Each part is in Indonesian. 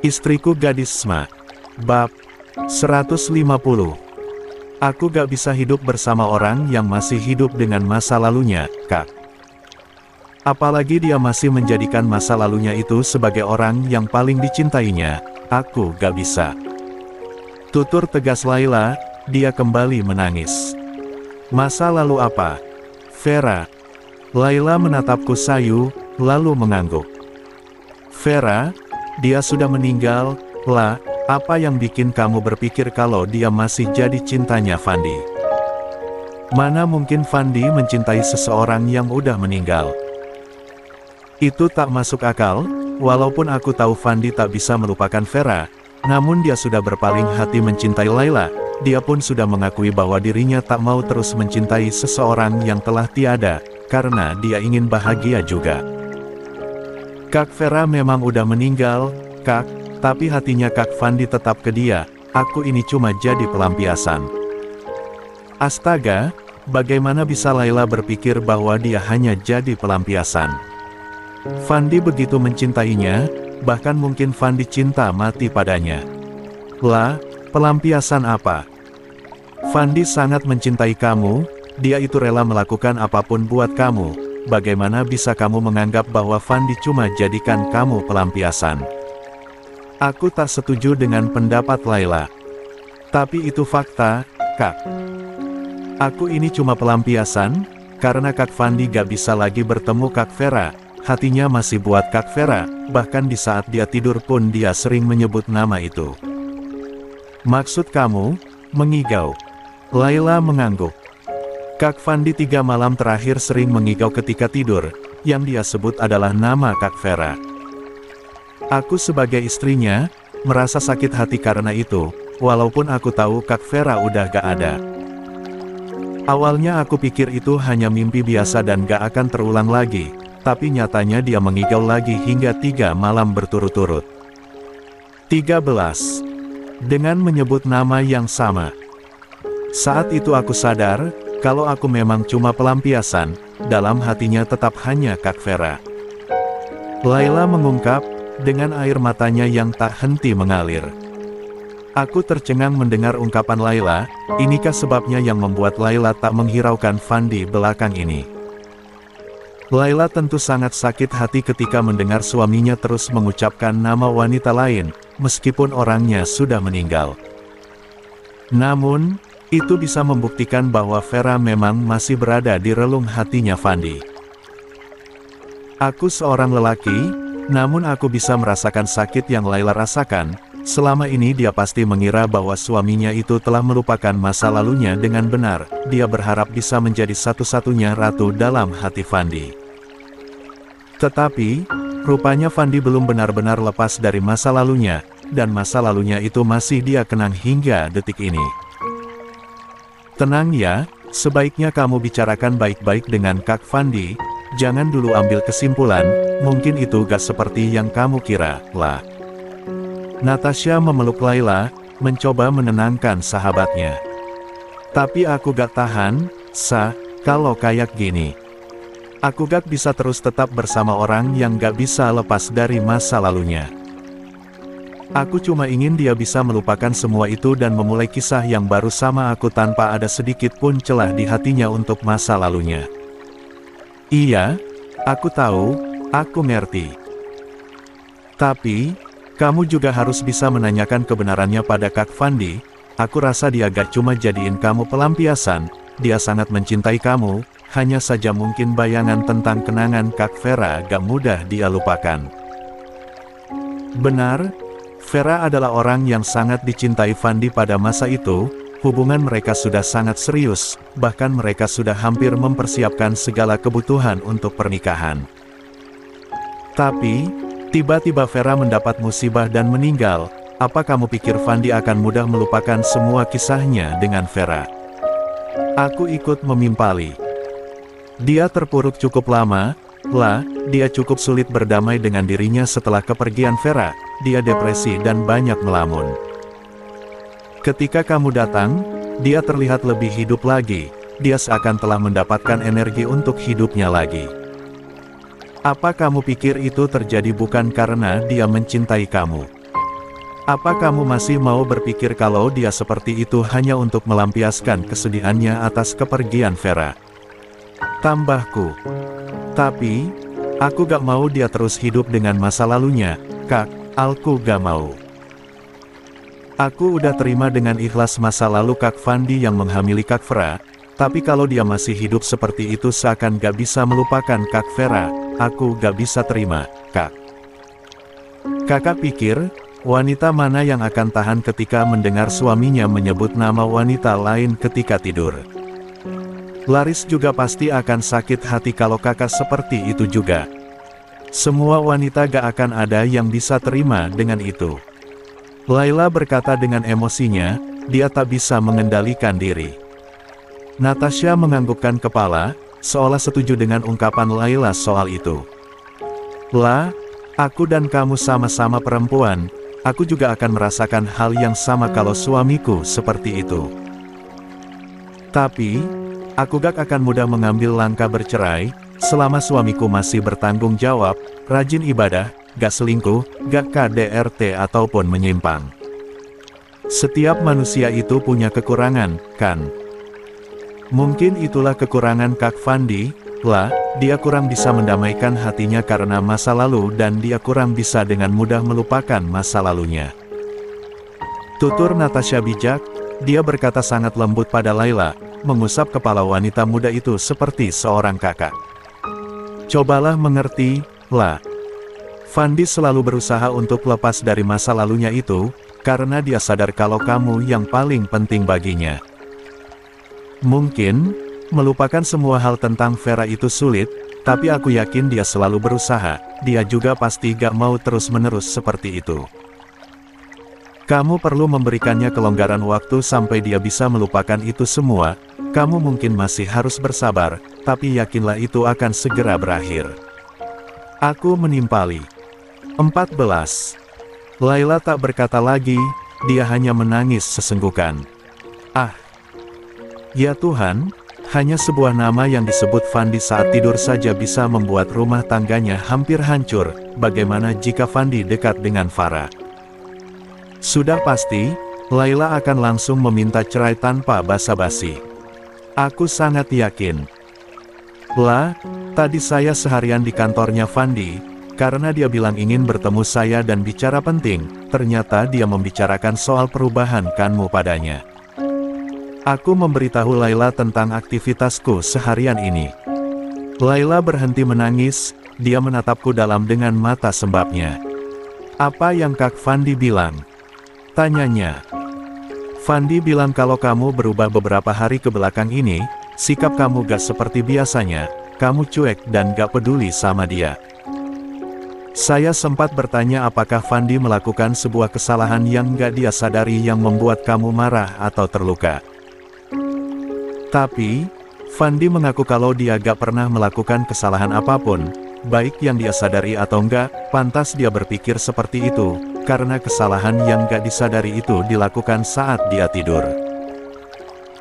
Istriku Gadis Sma. Bab 150. Aku gak bisa hidup bersama orang yang masih hidup dengan masa lalunya, Kak. Apalagi dia masih menjadikan masa lalunya itu sebagai orang yang paling dicintainya. Aku gak bisa. Tutur tegas Laila, dia kembali menangis. Masa lalu apa? Vera. Laila menatapku sayu, lalu mengangguk. Vera, dia sudah meninggal, lah, apa yang bikin kamu berpikir kalau dia masih jadi cintanya Fandi? Mana mungkin Fandi mencintai seseorang yang udah meninggal? Itu tak masuk akal, walaupun aku tahu Fandi tak bisa melupakan Vera, namun dia sudah berpaling hati mencintai Laila, dia pun sudah mengakui bahwa dirinya tak mau terus mencintai seseorang yang telah tiada, karena dia ingin bahagia juga. Kak Vera memang udah meninggal, Kak, tapi hatinya Kak Fandi tetap ke dia, aku ini cuma jadi pelampiasan. Astaga, bagaimana bisa Laila berpikir bahwa dia hanya jadi pelampiasan? Fandi begitu mencintainya, bahkan mungkin Fandi cinta mati padanya. Lah, pelampiasan apa? Fandi sangat mencintai kamu, dia itu rela melakukan apapun buat kamu. Bagaimana bisa kamu menganggap bahwa Fandi cuma jadikan kamu pelampiasan? Aku tak setuju dengan pendapat Laila. Tapi itu fakta, Kak. Aku ini cuma pelampiasan, karena Kak Fandi gak bisa lagi bertemu Kak Vera. Hatinya masih buat Kak Vera, bahkan di saat dia tidur pun dia sering menyebut nama itu. Maksud kamu, mengigau? Laila mengangguk. Kak Fandi 3 malam terakhir sering mengigau ketika tidur, yang dia sebut adalah nama Kak Vera. Aku sebagai istrinya, merasa sakit hati karena itu, walaupun aku tahu Kak Vera udah gak ada. Awalnya aku pikir itu hanya mimpi biasa dan gak akan terulang lagi, tapi nyatanya dia mengigau lagi hingga 3 malam berturut-turut. 13. Dengan menyebut nama yang sama. Saat itu aku sadar, kalau aku memang cuma pelampiasan, dalam hatinya tetap hanya Kak Vera. Laila mengungkap, dengan air matanya yang tak henti mengalir. Aku tercengang mendengar ungkapan Laila, inikah sebabnya yang membuat Laila tak menghiraukan Fandi belakang ini. Laila tentu sangat sakit hati ketika mendengar suaminya terus mengucapkan nama wanita lain, meskipun orangnya sudah meninggal. Namun, itu bisa membuktikan bahwa Vera memang masih berada di relung hatinya Fandi. Aku seorang lelaki, namun aku bisa merasakan sakit yang Laila rasakan. Selama ini dia pasti mengira bahwa suaminya itu telah melupakan masa lalunya dengan benar. Dia berharap bisa menjadi satu-satunya ratu dalam hati Fandi. Tetapi, rupanya Fandi belum benar-benar lepas dari masa lalunya, dan masa lalunya itu masih dia kenang hingga detik ini. Tenang ya, sebaiknya kamu bicarakan baik-baik dengan Kak Fandi, jangan dulu ambil kesimpulan, mungkin itu gak seperti yang kamu kira, lah. Natasha memeluk Laila, mencoba menenangkan sahabatnya. Tapi aku gak tahan, kalau kayak gini. Aku gak bisa terus tetap bersama orang yang gak bisa lepas dari masa lalunya. Aku cuma ingin dia bisa melupakan semua itu dan memulai kisah yang baru sama aku tanpa ada sedikit pun celah di hatinya untuk masa lalunya. Iya, aku tahu, aku ngerti. Tapi, kamu juga harus bisa menanyakan kebenarannya pada Kak Fandi. Aku rasa dia gak cuma jadiin kamu pelampiasan, dia sangat mencintai kamu, hanya saja mungkin bayangan tentang kenangan Kak Vera gak mudah dia lupakan. Benar, Vera adalah orang yang sangat dicintai Fandi pada masa itu, hubungan mereka sudah sangat serius, bahkan mereka sudah hampir mempersiapkan segala kebutuhan untuk pernikahan. Tapi, tiba-tiba Vera mendapat musibah dan meninggal. Apa kamu pikir Fandi akan mudah melupakan semua kisahnya dengan Vera? Aku ikut memimpali. Dia terpuruk cukup lama, dia cukup sulit berdamai dengan dirinya setelah kepergian Vera. Dia depresi dan banyak melamun. Ketika kamu datang, dia terlihat lebih hidup lagi. Dia seakan telah mendapatkan energi untuk hidupnya lagi. Apa kamu pikir itu terjadi bukan karena dia mencintai kamu? Apa kamu masih mau berpikir kalau dia seperti itu hanya untuk melampiaskan kesedihannya atas kepergian Vera? Tambahku. Tapi, aku gak mau dia terus hidup dengan masa lalunya, Kak. Aku gak mau. Aku udah terima dengan ikhlas masa lalu Kak Fandi yang menghamili Kak Vera, tapi kalau dia masih hidup seperti itu seakan gak bisa melupakan Kak Vera, aku gak bisa terima, Kak. Kakak pikir, wanita mana yang akan tahan ketika mendengar suaminya menyebut nama wanita lain ketika tidur? Laris juga pasti akan sakit hati kalau kakak seperti itu juga. Semua wanita gak akan ada yang bisa terima dengan itu. Laila berkata dengan emosinya, dia tak bisa mengendalikan diri. Natasha menganggukkan kepala, seolah setuju dengan ungkapan Laila soal itu. Lah, aku dan kamu sama-sama perempuan, aku juga akan merasakan hal yang sama kalau suamiku seperti itu. Tapi, aku gak akan mudah mengambil langkah bercerai, selama suamiku masih bertanggung jawab, rajin ibadah, gak selingkuh, gak KDRT ataupun menyimpang. Setiap manusia itu punya kekurangan, kan? Mungkin itulah kekurangan Kak Fandi, lah, dia kurang bisa mendamaikan hatinya karena masa lalu dan dia kurang bisa dengan mudah melupakan masa lalunya. Tutur Natasha bijak, dia berkata sangat lembut pada Laila, mengusap kepala wanita muda itu seperti seorang kakak. Cobalah mengerti, lah. Fandi selalu berusaha untuk lepas dari masa lalunya itu, karena dia sadar kalau kamu yang paling penting baginya. Mungkin, melupakan semua hal tentang Vera itu sulit, tapi aku yakin dia selalu berusaha, dia juga pasti gak mau terus-menerus seperti itu. Kamu perlu memberikannya kelonggaran waktu sampai dia bisa melupakan itu semua, kamu mungkin masih harus bersabar, tapi yakinlah itu akan segera berakhir. Aku menimpali. 14. Laila tak berkata lagi, dia hanya menangis sesenggukan. Ah! Ya Tuhan, hanya sebuah nama yang disebut Fandi saat tidur saja bisa membuat rumah tangganya hampir hancur, bagaimana jika Fandi dekat dengan Farah? Sudah pasti, Laila akan langsung meminta cerai tanpa basa-basi. Aku sangat yakin. Lah, tadi saya seharian di kantornya Fandi, karena dia bilang ingin bertemu saya dan bicara penting, ternyata dia membicarakan soal perubahan kanmu padanya. Aku memberitahu Laila tentang aktivitasku seharian ini. Laila berhenti menangis, dia menatapku dalam dengan mata sembabnya. Apa yang Kak Fandi bilang? Tanyanya. Fandi bilang kalau kamu berubah beberapa hari ke belakang ini, sikap kamu gak seperti biasanya, kamu cuek dan gak peduli sama dia. Saya sempat bertanya apakah Fandi melakukan sebuah kesalahan yang gak dia sadari yang membuat kamu marah atau terluka. Tapi, Fandi mengaku kalau dia gak pernah melakukan kesalahan apapun, baik yang dia sadari atau enggak, pantas dia berpikir seperti itu, karena kesalahan yang gak disadari itu dilakukan saat dia tidur.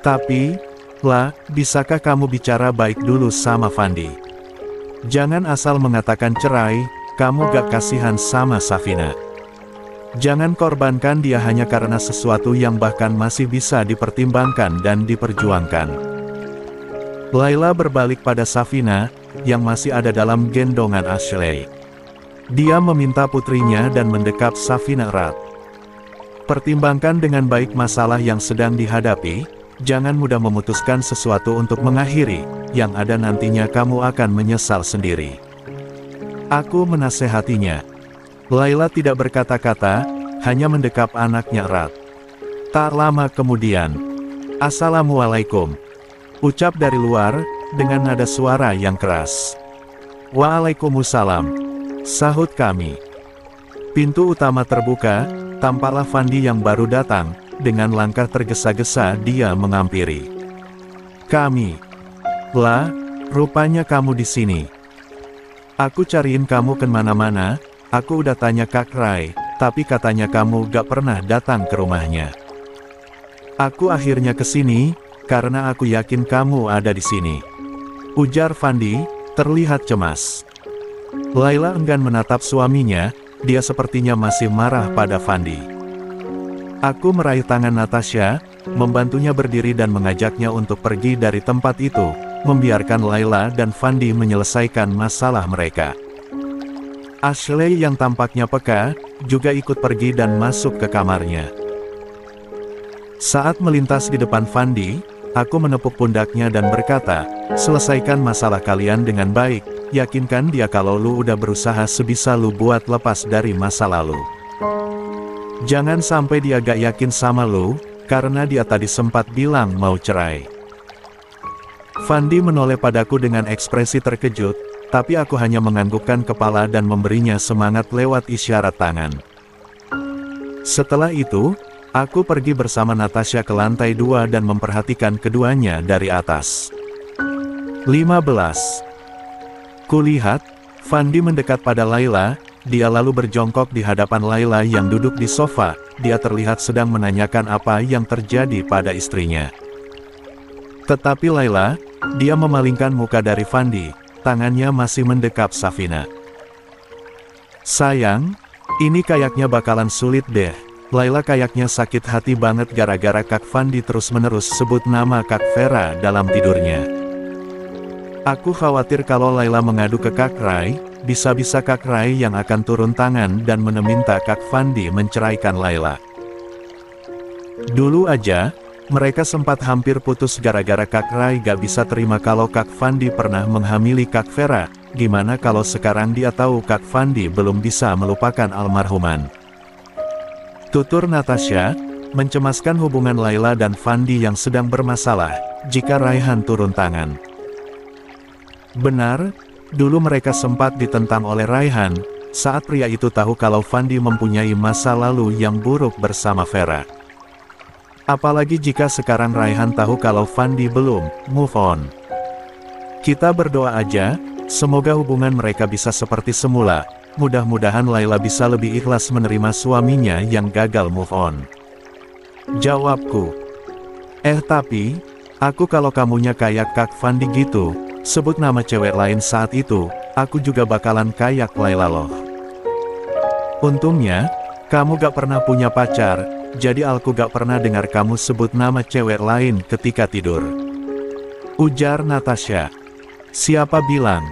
Tapi, lah, bisakah kamu bicara baik dulu sama Fandi? Jangan asal mengatakan cerai, kamu gak kasihan sama Safina. Jangan korbankan dia hanya karena sesuatu yang bahkan masih bisa dipertimbangkan dan diperjuangkan. Laila berbalik pada Safina, yang masih ada dalam gendongan Ashley. Dia meminta putrinya dan mendekap Safina erat. Pertimbangkan dengan baik masalah yang sedang dihadapi, jangan mudah memutuskan sesuatu untuk mengakhiri, yang ada nantinya kamu akan menyesal sendiri. Aku menasehatinya. Laila tidak berkata-kata, hanya mendekap anaknya erat. Tak lama kemudian, Assalamualaikum, ucap dari luar, dengan nada suara yang keras. Waalaikumsalam, sahut kami. Pintu utama terbuka, tampaklah Fandi yang baru datang, dengan langkah tergesa-gesa dia menghampiri kami. Lah, rupanya kamu di sini. Aku cariin kamu kemana-mana, aku udah tanya Kak Rai, tapi katanya kamu gak pernah datang ke rumahnya. Aku akhirnya kesini, karena aku yakin kamu ada di sini. Ujar Fandi, terlihat cemas. Laila enggan menatap suaminya, dia sepertinya masih marah pada Fandi. Aku meraih tangan Natasha, membantunya berdiri dan mengajaknya untuk pergi dari tempat itu, membiarkan Layla dan Fandi menyelesaikan masalah mereka. Ashley yang tampaknya peka, juga ikut pergi dan masuk ke kamarnya. Saat melintas di depan Fandi, aku menepuk pundaknya dan berkata, selesaikan masalah kalian dengan baik, yakinkan dia kalau lu udah berusaha sebisa lu buat lepas dari masa lalu. Jangan sampai dia gak yakin sama lu, karena dia tadi sempat bilang mau cerai. Fandi menoleh padaku dengan ekspresi terkejut, tapi aku hanya menganggukkan kepala dan memberinya semangat lewat isyarat tangan. Setelah itu, aku pergi bersama Natasha ke lantai 2 dan memperhatikan keduanya dari atas. 15. Kulihat, Fandi mendekat pada Layla, dia lalu berjongkok di hadapan Layla yang duduk di sofa, dia terlihat sedang menanyakan apa yang terjadi pada istrinya. Tetapi Layla, dia memalingkan muka dari Fandi, tangannya masih mendekap Safina. Sayang, ini kayaknya bakalan sulit deh. Layla kayaknya sakit hati banget gara-gara Kak Fandi terus-menerus sebut nama Kak Vera dalam tidurnya. Aku khawatir kalau Layla mengadu ke Kak Rai, bisa-bisa Kak Rai yang akan turun tangan dan meminta Kak Fandi menceraikan Layla. Dulu aja, mereka sempat hampir putus gara-gara Kak Rai gak bisa terima kalau Kak Fandi pernah menghamili Kak Vera. Gimana kalau sekarang dia tahu Kak Fandi belum bisa melupakan almarhuman? Tutur Natasha, mencemaskan hubungan Layla dan Fandi yang sedang bermasalah, jika Raihan turun tangan. Benar, dulu mereka sempat ditentang oleh Raihan, saat pria itu tahu kalau Fandi mempunyai masa lalu yang buruk bersama Vera. Apalagi jika sekarang Raihan tahu kalau Fandi belum move on. Kita berdoa aja, semoga hubungan mereka bisa seperti semula. Mudah-mudahan Layla bisa lebih ikhlas menerima suaminya yang gagal move on. Jawabku. Tapi, aku kalau kamunya kayak Kak Fandi gitu, sebut nama cewek lain saat itu, aku juga bakalan kayak Layla loh. Untungnya, kamu gak pernah punya pacar, jadi aku gak pernah dengar kamu sebut nama cewek lain ketika tidur. Ujar Natasha. Siapa bilang?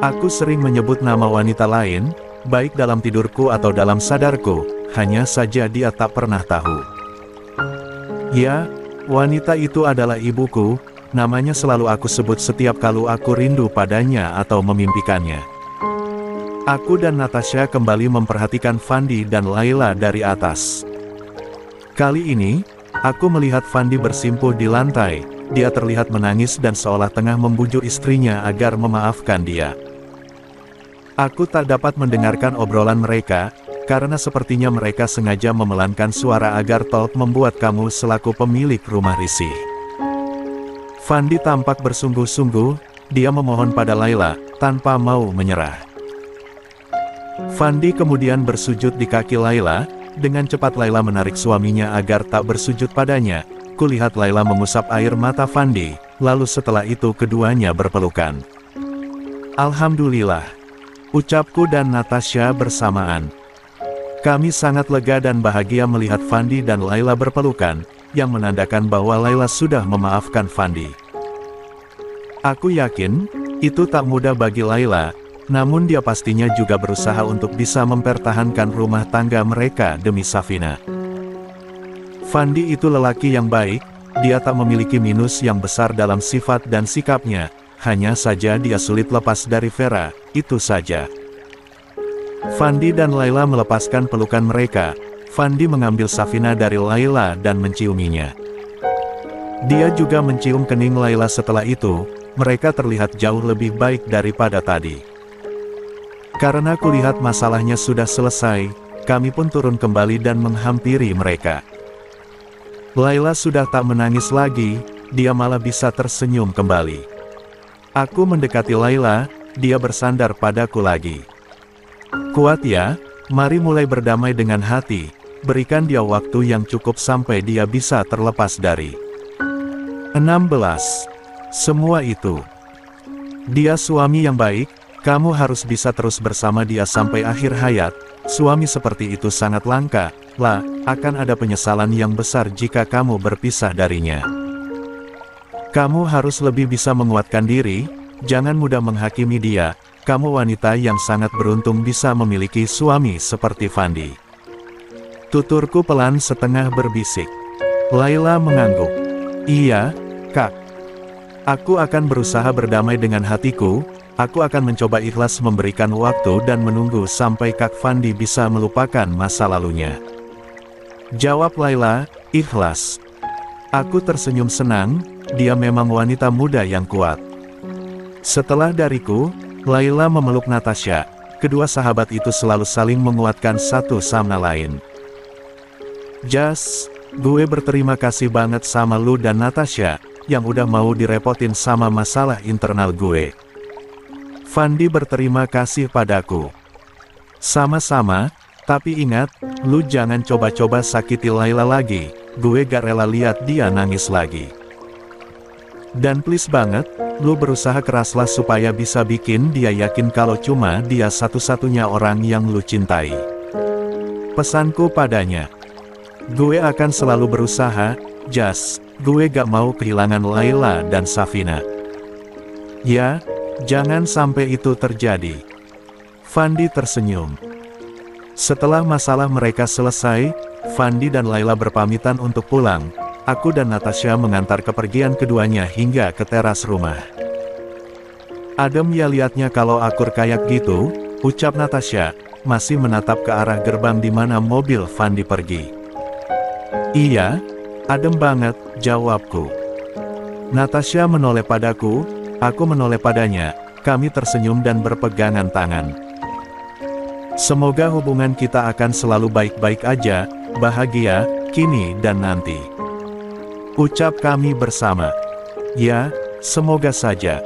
Aku sering menyebut nama wanita lain, baik dalam tidurku atau dalam sadarku, hanya saja dia tak pernah tahu. Ya, wanita itu adalah ibuku, namanya selalu aku sebut setiap kali aku rindu padanya atau memimpikannya. Aku dan Natasha kembali memperhatikan Fandi dan Layla dari atas. Kali ini, aku melihat Fandi bersimpuh di lantai, dia terlihat menangis dan seolah tengah membujuk istrinya agar memaafkan dia. Aku tak dapat mendengarkan obrolan mereka, karena sepertinya mereka sengaja memelankan suara agar talk membuat kamu selaku pemilik rumah risih. Fandi tampak bersungguh-sungguh, dia memohon pada Layla, tanpa mau menyerah. Fandi kemudian bersujud di kaki Layla, dengan cepat Layla menarik suaminya agar tak bersujud padanya. Kulihat Layla mengusap air mata Fandi, lalu setelah itu keduanya berpelukan. Alhamdulillah, ucapku dan Natasha bersamaan. Kami sangat lega dan bahagia melihat Fandi dan Layla berpelukan, yang menandakan bahwa Layla sudah memaafkan Fandi. Aku yakin, itu tak mudah bagi Layla, namun dia pastinya juga berusaha untuk bisa mempertahankan rumah tangga mereka demi Safina. Fandi itu lelaki yang baik, dia tak memiliki minus yang besar dalam sifat dan sikapnya, hanya saja dia sulit lepas dari Vera, itu saja. Fandi dan Layla melepaskan pelukan mereka, Fandi mengambil Safina dari Layla dan menciuminya. Dia juga mencium kening Layla setelah itu, mereka terlihat jauh lebih baik daripada tadi. Karena kulihat masalahnya sudah selesai, kami pun turun kembali dan menghampiri mereka. Layla sudah tak menangis lagi, dia malah bisa tersenyum kembali. Aku mendekati Layla, dia bersandar padaku lagi. Kuat ya, mari mulai berdamai dengan hati, berikan dia waktu yang cukup sampai dia bisa terlepas dari. 16. Semua itu. Dia suami yang baik, kamu harus bisa terus bersama dia sampai akhir hayat, suami seperti itu sangat langka, lah, akan ada penyesalan yang besar jika kamu berpisah darinya. Kamu harus lebih bisa menguatkan diri, jangan mudah menghakimi dia, kamu wanita yang sangat beruntung bisa memiliki suami seperti Fandi. Tuturku pelan setengah berbisik. Laila mengangguk. Iya, Kak. Aku akan berusaha berdamai dengan hatiku, aku akan mencoba ikhlas memberikan waktu dan menunggu sampai Kak Fandi bisa melupakan masa lalunya. Jawab Laila, ikhlas. Aku tersenyum senang, dia memang wanita muda yang kuat. Setelah dariku, Laila memeluk Natasha, kedua sahabat itu selalu saling menguatkan satu sama lain. Jas, gue berterima kasih banget sama lu dan Natasha, yang udah mau direpotin sama masalah internal gue. Fandi berterima kasih padaku. Sama-sama, tapi ingat, lu jangan coba-coba sakiti Laila lagi, gue gak rela lihat dia nangis lagi. Dan please banget, lu berusaha keraslah supaya bisa bikin dia yakin kalau cuma dia satu-satunya orang yang lu cintai. Pesanku padanya. Gue akan selalu berusaha, Jas, gue gak mau kehilangan Laila dan Safina. Ya, jangan sampai itu terjadi. Fandi tersenyum. Setelah masalah mereka selesai, Fandi dan Laila berpamitan untuk pulang. Aku dan Natasha mengantar kepergian keduanya hingga ke teras rumah. Adem ya liatnya kalau akur kayak gitu, ucap Natasha, masih menatap ke arah gerbang di mana mobil Fandi pergi. Iya, adem banget, jawabku. Natasha menoleh padaku, aku menoleh padanya, kami tersenyum dan berpegangan tangan. Semoga hubungan kita akan selalu baik-baik aja, bahagia, kini dan nanti. Ucap kami bersama. Ya, semoga saja.